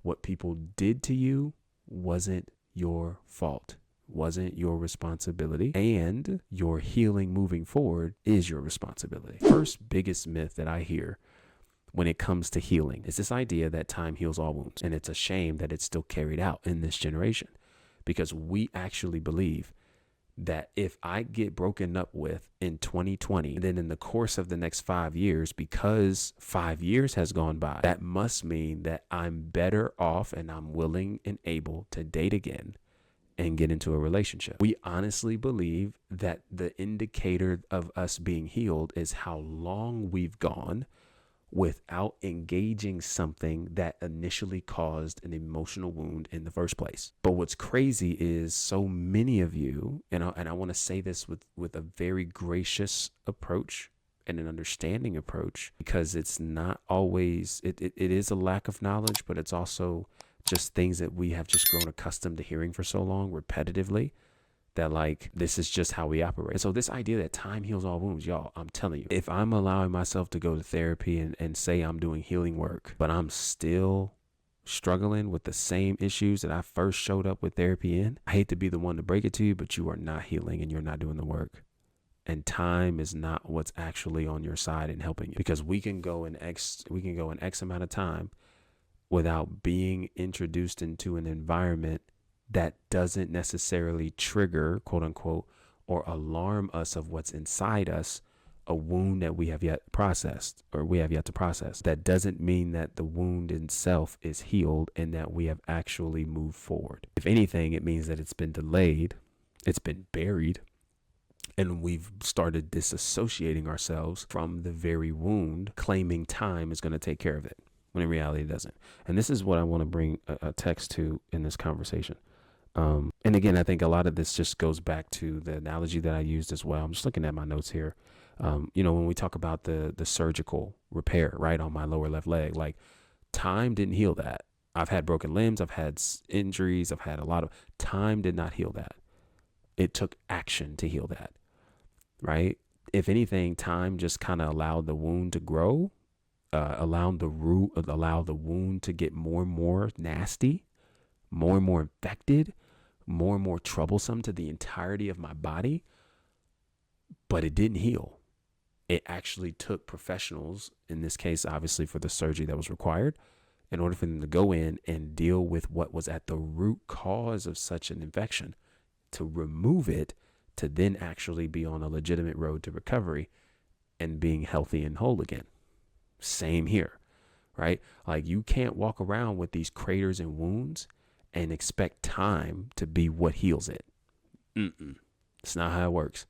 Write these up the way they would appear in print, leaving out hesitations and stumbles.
What people did to you wasn't your fault, wasn't your responsibility, and your healing moving forward is your responsibility. First biggest myth that I hear when it comes to healing is this idea that time heals all wounds. And it's a shame that it's still carried out in this generation, because we actually believe that if I get broken up with in 2020, then in the course of the next 5 years, because 5 years has gone by, that must mean that I'm better off and I'm willing and able to date again and get into a relationship. We honestly believe that the indicator of us being healed is how long we've gone without engaging something that initially caused an emotional wound in the first place. But what's crazy is so many of you, and I want to say this with a very gracious approach and an understanding approach, because it's not always, it is a lack of knowledge, but it's also just things that we have just grown accustomed to hearing for so long repetitively, that like, this is just how we operate. And so this idea that time heals all wounds, y'all, I'm telling you, if I'm allowing myself to go to therapy and say I'm doing healing work, but I'm still struggling with the same issues that I first showed up with therapy in, I hate to be the one to break it to you, but you are not healing and you're not doing the work. And time is not what's actually on your side and helping you, because we can go an X amount of time without being introduced into an environment that doesn't necessarily trigger, quote unquote, or alarm us of what's inside us, a wound that we have yet processed, or we have yet to process. That doesn't mean that the wound itself is healed and that we have actually moved forward. If anything, it means that it's been delayed, it's been buried, and we've started disassociating ourselves from the very wound, claiming time is going to take care of it, when in reality it doesn't. And this is what I want to bring a text to in this conversation. And again, I think a lot of this just goes back to the analogy that I used as well. I'm just looking at my notes here. When we talk about the surgical repair, right, on my lower left leg, like, time didn't heal that. I've had broken limbs, I've had injuries, I've had a lot of, time did not heal that. It took action to heal that, right? If anything, time just kind of allowed the wound to grow, allow the wound to get more and more nasty, more and more infected, more and more troublesome to the entirety of my body, but it didn't heal. It actually took professionals, in this case, obviously for the surgery that was required, in order for them to go in and deal with what was at the root cause of such an infection, to remove it, to then actually be on a legitimate road to recovery and being healthy and whole again. Same here, right? Like, you can't walk around with these craters and wounds and expect time to be what heals it. It's not how it works.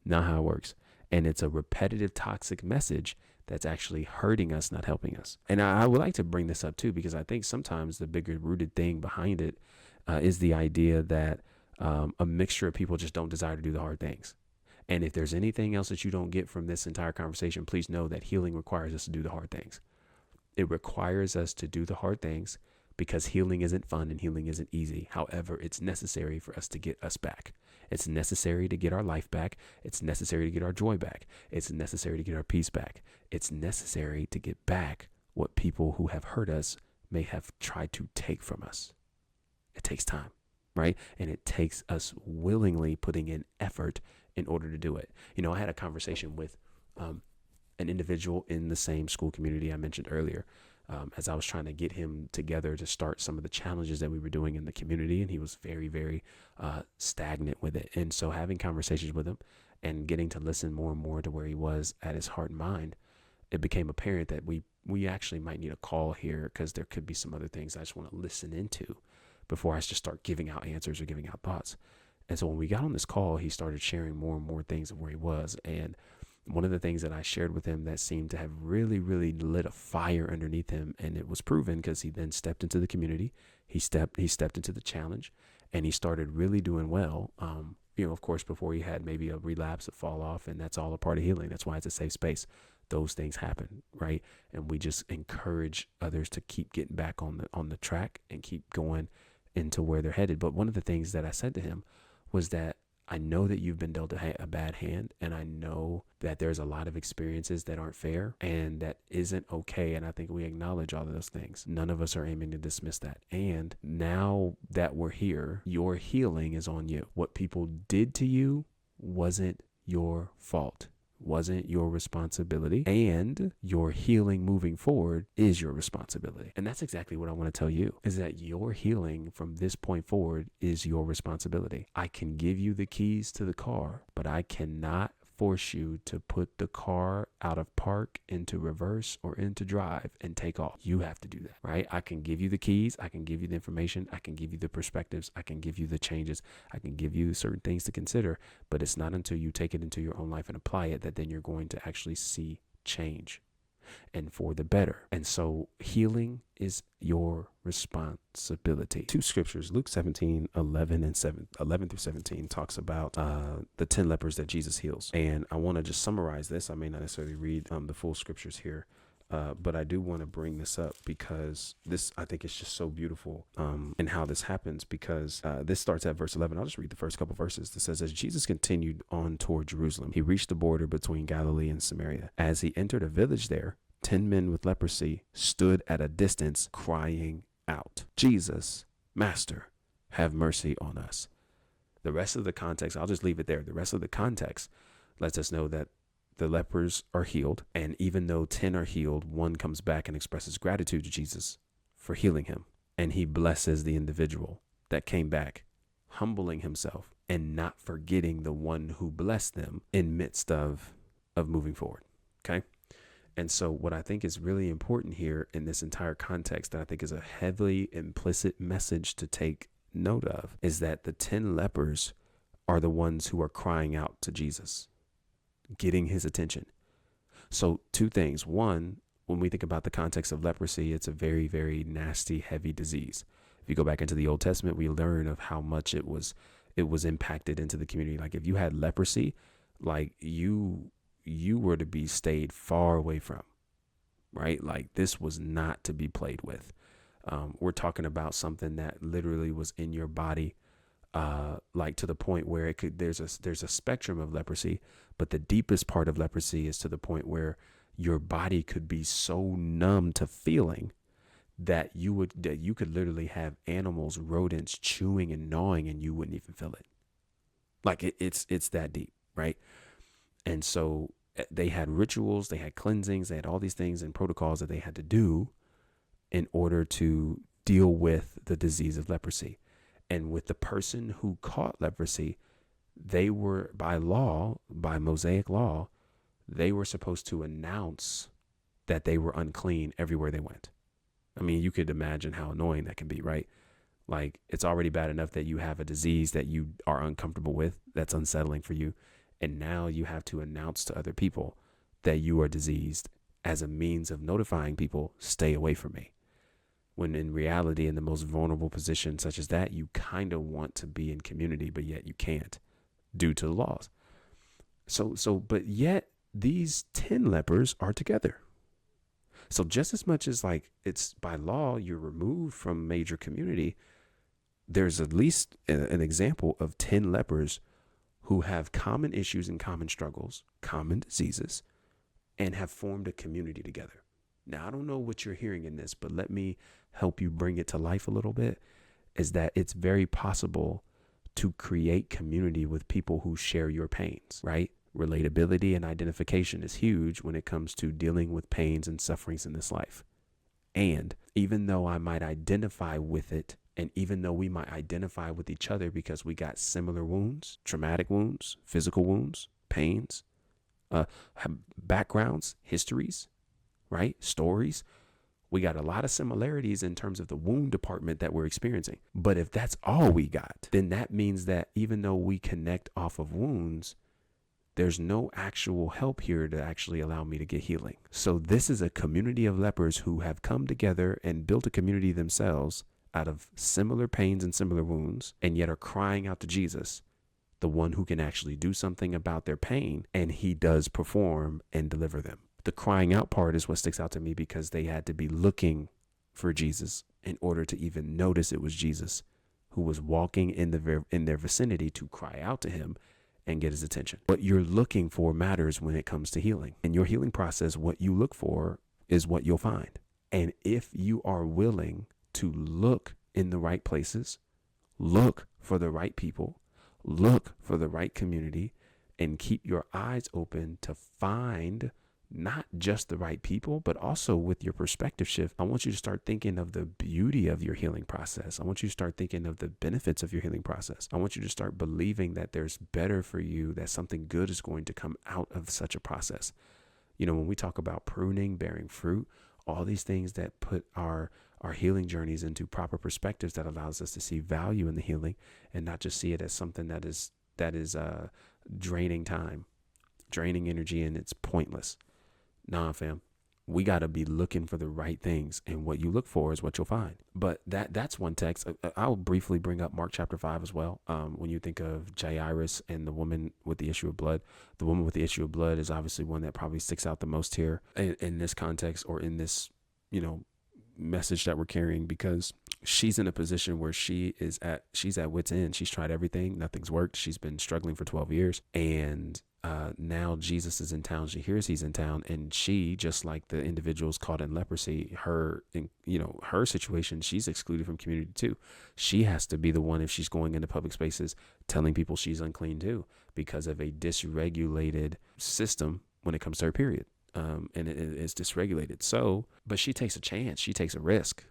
Not how it works. And it's a repetitive toxic message that's actually hurting us, not helping us. And I would like to bring this up too, because I think sometimes the bigger rooted thing behind it is the idea that a mixture of people just don't desire to do the hard things. And if there's anything else that you don't get from this entire conversation, please know that healing requires us to do the hard things. It requires us to do the hard things, because healing isn't fun and healing isn't easy. However, it's necessary for us to get us back. It's necessary to get our life back. It's necessary to get our joy back. It's necessary to get our peace back. It's necessary to get back what people who have hurt us may have tried to take from us. It takes time, right? And it takes us willingly putting in effort in order to do it. I had a conversation with an individual in the same school community I mentioned earlier, as I was trying to get him together to start some of the challenges that we were doing in the community. And he was very, very stagnant with it. And so having conversations with him and getting to listen more and more to where he was at his heart and mind, it became apparent that we actually might need a call here, because there could be some other things I just want to listen into before I just start giving out answers or giving out thoughts. And so when we got on this call, he started sharing more and more things of where he was. And one of the things that I shared with him that seemed to have really, really lit a fire underneath him, and it was proven because he then stepped into the community, he stepped into the challenge, and he started really doing well. Of course, before he had maybe a relapse, a fall off, and that's all a part of healing. That's why it's a safe space. Those things happen, right? And we just encourage others to keep getting back on the track and keep going into where they're headed. But one of the things that I said to him was that I know that you've been dealt a bad hand, and I know that there's a lot of experiences that aren't fair and that isn't okay. And I think we acknowledge all of those things. None of us are aiming to dismiss that. And now that we're here, your healing is on you. What people did to you wasn't your fault, wasn't your responsibility, and your healing moving forward is your responsibility. And that's exactly what I want to tell you, is that your healing from this point forward is your responsibility. I can give you the keys to the car, but I cannot force you to put the car out of park into reverse or into drive and take off. You have to do that, right? I can give you the keys. I can give you the information. I can give you the perspectives. I can give you the changes. I can give you certain things to consider, but it's not until you take it into your own life and apply it that then you're going to actually see change, and for the better. And so healing is your responsibility. Two scriptures, Luke 17:11 through 17 talks about the 10 lepers that Jesus heals. And I want to just summarize this. I may not necessarily read the full scriptures here, but I do want to bring this up because this, I think, is just so beautiful in how this happens, because this starts at verse 11. I'll just read the first couple verses. It says, as Jesus continued on toward Jerusalem, he reached the border between Galilee and Samaria. As he entered a village there, 10 men with leprosy stood at a distance crying out, Jesus, Master, have mercy on us. The rest of the context, I'll just leave it there. The rest of the context lets us know that the lepers are healed. And even though 10 are healed, one comes back and expresses gratitude to Jesus for healing him. And he blesses the individual that came back, humbling himself and not forgetting the one who blessed them in midst of moving forward. Okay. And so what I think is really important here in this entire context, that I think is a heavily implicit message to take note of, is that the 10 lepers are the ones who are crying out to Jesus, getting his attention. So two things. One, when we think about the context of leprosy, it's a very, very nasty, heavy disease. If you go back into the Old Testament, we learn of how much it was impacted into the community. Like if you had leprosy, like you were to be stayed far away from, right? Like this was not to be played with. We're talking about something that literally was in your body, like to the point where it could, there's a spectrum of leprosy, but the deepest part of leprosy is to the point where your body could be so numb to feeling that you could literally have animals, rodents chewing and gnawing and you wouldn't even feel it. Like it's that deep, right? And so they had rituals, they had cleansings, they had all these things and protocols that they had to do in order to deal with the disease of leprosy. And with the person who caught leprosy, they were by Mosaic law, they were supposed to announce that they were unclean everywhere they went. I mean, you could imagine how annoying that can be, right? Like it's already bad enough that you have a disease that you are uncomfortable with, that's unsettling for you. And now you have to announce to other people that you are diseased as a means of notifying people, stay away from me. When in reality, in the most vulnerable position such as that, you kind of want to be in community, but yet you can't due to the laws. But yet these 10 lepers are together. So just as much as like it's by law, you're removed from major community, there's at least an example of 10 lepers who have common issues and common struggles, common diseases, and have formed a community together. Now, I don't know what you're hearing in this, but let me help you bring it to life a little bit, is that it's very possible to create community with people who share your pains, right? Relatability and identification is huge when it comes to dealing with pains and sufferings in this life. And even though I might identify with it, and even though we might identify with each other because we got similar wounds, traumatic wounds, physical wounds, pains, backgrounds, histories, right? Stories. We got a lot of similarities in terms of the wound department that we're experiencing. But if that's all we got, then that means that even though we connect off of wounds, there's no actual help here to actually allow me to get healing. So this is a community of lepers who have come together and built a community themselves out of similar pains and similar wounds, and yet are crying out to Jesus, the one who can actually do something about their pain, and he does perform and deliver them. The crying out part is what sticks out to me, because they had to be looking for Jesus in order to even notice it was Jesus who was walking in their vicinity to cry out to him and get his attention. What you're looking for matters when it comes to healing. In your healing process, what you look for is what you'll find. And if you are willing to look in the right places, look for the right people, look for the right community, and keep your eyes open to find not just the right people, but also with your perspective shift, I want you to start thinking of the beauty of your healing process. I want you to start thinking of the benefits of your healing process. I want you to start believing that there's better for you, that something good is going to come out of such a process. You know, when we talk about pruning, bearing fruit, all these things that put our healing journeys into proper perspectives, that allows us to see value in the healing and not just see it as something that is draining time, draining energy, and it's pointless. Nah, fam, we got to be looking for the right things, and what you look for is what you'll find. But that's one text. I'll briefly bring up Mark chapter 5 as well. When you think of Jairus and the woman with the issue of blood, the woman with the issue of blood is obviously one that probably sticks out the most here in this context, or in this, message that we're carrying, because she's in a position where she's at wit's end. She's tried everything. Nothing's worked. She's been struggling for 12 years. And now Jesus is in town. She hears he's in town, and she, just like the individuals caught in leprosy, her situation, she's excluded from community too. She has to be the one, if she's going into public spaces, telling people she's unclean too, because of a dysregulated system when it comes to her period. And it is dysregulated. So, but she takes a chance. She takes a risk.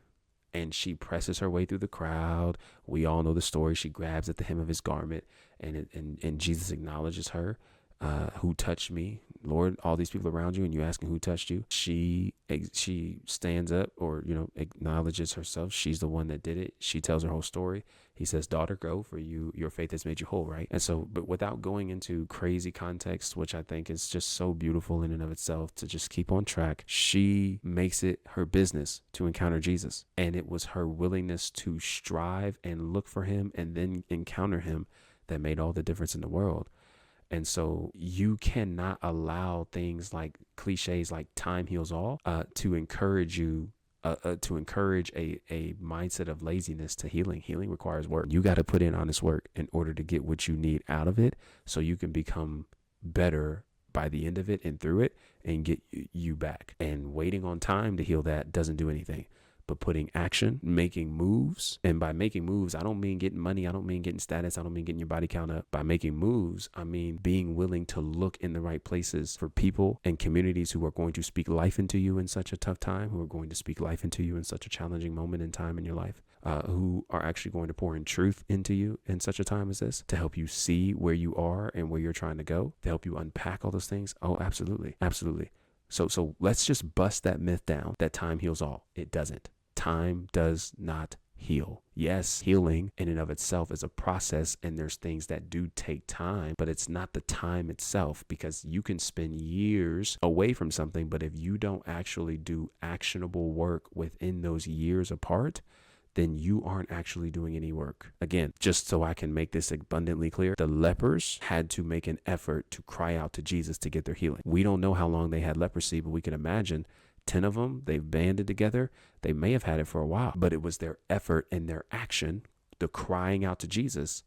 And she presses her way through the crowd. We all know the story. She grabs at the hem of his garment, and Jesus acknowledges her. Who touched me? Lord, all these people around you, and you asking who touched you. She stands up, or acknowledges herself. She's the one that did it. She tells her whole story. He says, daughter, go, for your faith has made you whole, right? And so, but without going into crazy context, which I think is just so beautiful in and of itself, to just keep on track, she makes it her business to encounter Jesus. And it was her willingness to strive and look for him and then encounter him that made all the difference in the world. And so you cannot allow things like cliches like time heals all to encourage you, to encourage a mindset of laziness to healing. Healing requires work. You got to put in honest work in order to get what you need out of it, so you can become better by the end of it and through it, and get you back. And waiting on time to heal that doesn't do anything. But putting action, making moves. And by making moves, I don't mean getting money. I don't mean getting status. I don't mean getting your body count up. By making moves, I mean being willing to look in the right places for people and communities who are going to speak life into you in such a tough time, who are going to speak life into you in such a challenging moment in time in your life, who are actually going to pour in truth into you in such a time as this, to help you see where you are and where you're trying to go, to help you unpack all those things. Oh, absolutely. Absolutely. So let's just bust that myth down that time heals all. It doesn't. Time does not heal. Yes, healing in and of itself is a process, and there's things that do take time, but it's not the time itself, because you can spend years away from something, but if you don't actually do actionable work within those years apart, then you aren't actually doing any work. Again, just so I can make this abundantly clear, the lepers had to make an effort to cry out to Jesus to get their healing. We don't know how long they had leprosy, but we can imagine 10 of them, they've banded together. They may have had it for a while, but it was their effort and their action, the crying out to Jesus,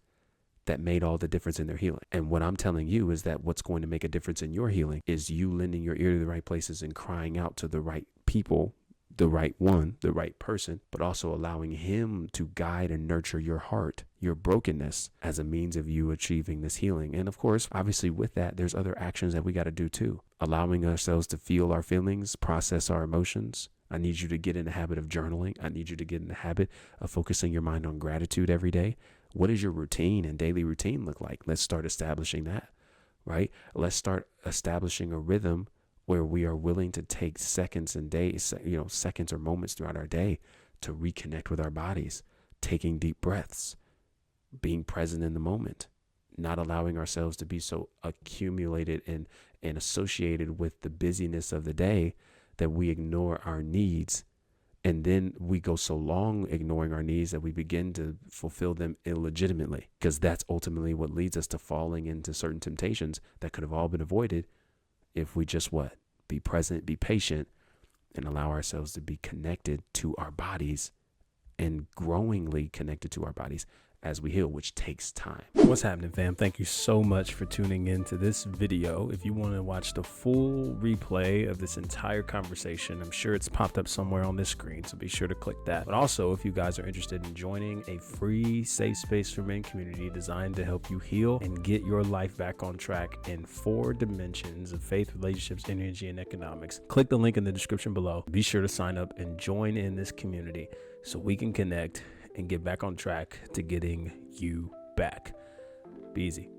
that made all the difference in their healing. And what I'm telling you is that what's going to make a difference in your healing is you lending your ear to the right places and crying out to the right people, the right one, the right person, but also allowing him to guide and nurture your heart, your brokenness, as a means of you achieving this healing. And of course, obviously with that, there's other actions that we got to do too. Allowing ourselves to feel our feelings, process our emotions. I need you to get in the habit of journaling. I need you to get in the habit of focusing your mind on gratitude every day. What does your routine and daily routine look like? Let's start establishing that, right? Let's start establishing a rhythm where we are willing to take seconds and days, seconds or moments throughout our day to reconnect with our bodies, taking deep breaths, being present in the moment, not allowing ourselves to be so accumulated and associated with the busyness of the day that we ignore our needs. And then we go so long ignoring our needs that we begin to fulfill them illegitimately, because that's ultimately what leads us to falling into certain temptations that could have all been avoided if we just be present, be patient, and allow ourselves to be connected to our bodies and growingly connected to our bodies as we heal, which takes time. What's happening, fam? Thank you so much for tuning in to this video. If you want to watch the full replay of this entire conversation, I'm sure it's popped up somewhere on this screen, so be sure to click that. But also, if you guys are interested in joining a free safe space for men community designed to help you heal and get your life back on track in 4 dimensions of faith, relationships, energy, and economics, click the link in the description below. Be sure to sign up and join in this community so we can connect and get back on track to getting you back. Be easy.